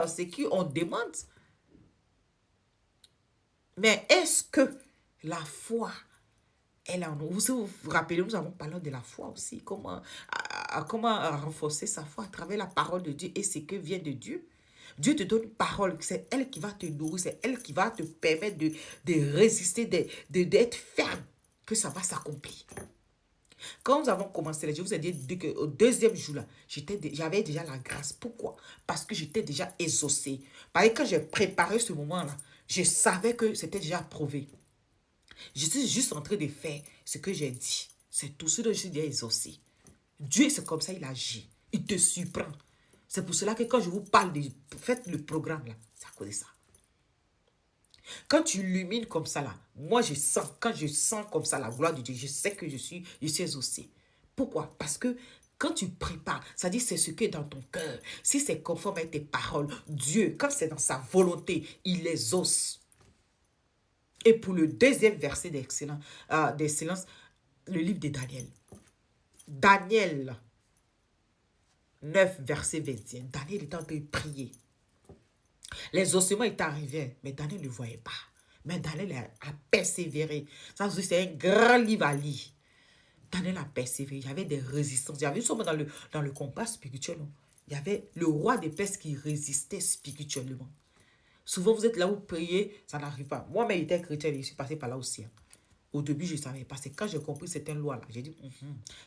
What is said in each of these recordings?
c'est qu'on demande. Mais est-ce que la foi, elle en nous? Vous vous rappelez, nous avons parlé de la foi aussi. Comment renforcer sa foi à travers la parole de Dieu et ce que vient de Dieu. Dieu te donne une parole, c'est elle qui va te nourrir, c'est elle qui va te permettre de résister, d'être ferme, que ça va s'accomplir. Quand nous avons commencé, je vous ai dit qu'au deuxième jour-là, j'avais déjà la grâce. Pourquoi? Parce que j'étais déjà exaucé. Parce que quand j'ai préparé ce moment-là, je savais que c'était déjà prouvé. Je suis juste en train de faire ce que j'ai dit. C'est tout ce dont je suis déjà exaucé. Dieu, c'est comme ça, il agit. Il te surprend. C'est pour cela que quand je vous parle de... Faites le programme là, c'est à cause de ça. Quand tu illumines comme ça là, moi je sens, quand je sens comme ça la gloire de Dieu, je sais que je suis exaucé. Pourquoi? Parce que quand tu prépares, ça dit c'est ce qui est dans ton cœur. Si c'est conforme à tes paroles, Dieu, quand c'est dans sa volonté, il les exauce. Et pour le deuxième verset d'excellence, le livre de Daniel. Daniel 9, verset 21. Daniel était en train de prier. Les ossements étaient arrivés, mais Daniel ne le voyait pas. Mais Daniel a persévéré. Ça, c'est un grand livre à lire. Daniel a persévéré. Il y avait des résistances. Il y avait seulement dans le combat spirituel. Il y avait le roi des Perses qui résistait spirituellement. Souvent, vous êtes là où priez, ça n'arrive pas. Moi-même, j'étais chrétien et je suis passé par là aussi. Au début, je ne savais pas. C'est quand j'ai compris cette loi-là. J'ai dit,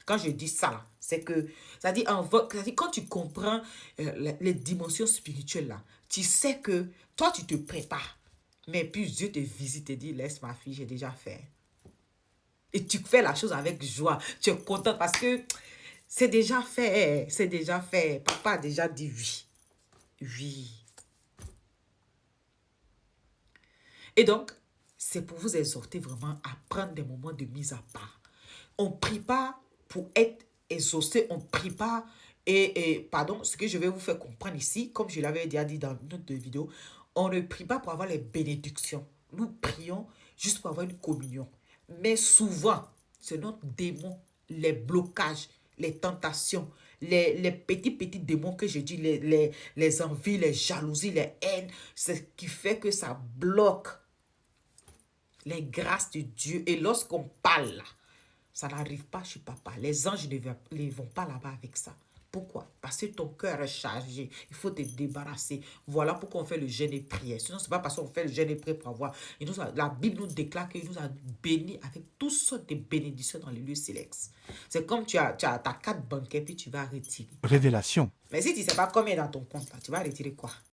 quand je dis ça, là, c'est que, ça dit, quand tu comprends les dimensions spirituelles, là, tu sais que toi, tu te prépares. Mais puis Dieu te visite et dit, laisse ma fille, j'ai déjà fait. Et tu fais la chose avec joie. Tu es content parce que c'est déjà fait. C'est déjà fait. Papa a déjà dit oui. Oui. Et donc, c'est pour vous exhorter vraiment à prendre des moments de mise à part. On ne prie pas pour être exaucé, on ne prie pas. Pardon, ce que je vais vous faire comprendre ici, comme je l'avais déjà dit dans notre vidéo, on ne prie pas pour avoir les bénédictions. Nous prions juste pour avoir une communion. Mais souvent, c'est notre démon, les blocages, les tentations, les petits démons que je dis, les envies, les jalousies, les haines, c'est ce qui fait que ça bloque les grâces de Dieu. Et lorsqu'on parle là, ça n'arrive pas chez papa. Les anges ne vont pas là-bas avec ça. Pourquoi? Parce que ton cœur est chargé. Il faut te débarrasser. Voilà pourquoi on fait le jeûne et prière. Sinon, ce n'est pas parce qu'on fait le jeûne et prière pour avoir. La Bible nous déclare qu'il nous a bénis avec toutes sortes de bénédictions dans les lieux célestes. C'est comme tu as ta carte bancaire puis tu vas retirer. Révélation. Mais si tu ne sais pas combien est dans ton compte, là, tu vas retirer quoi?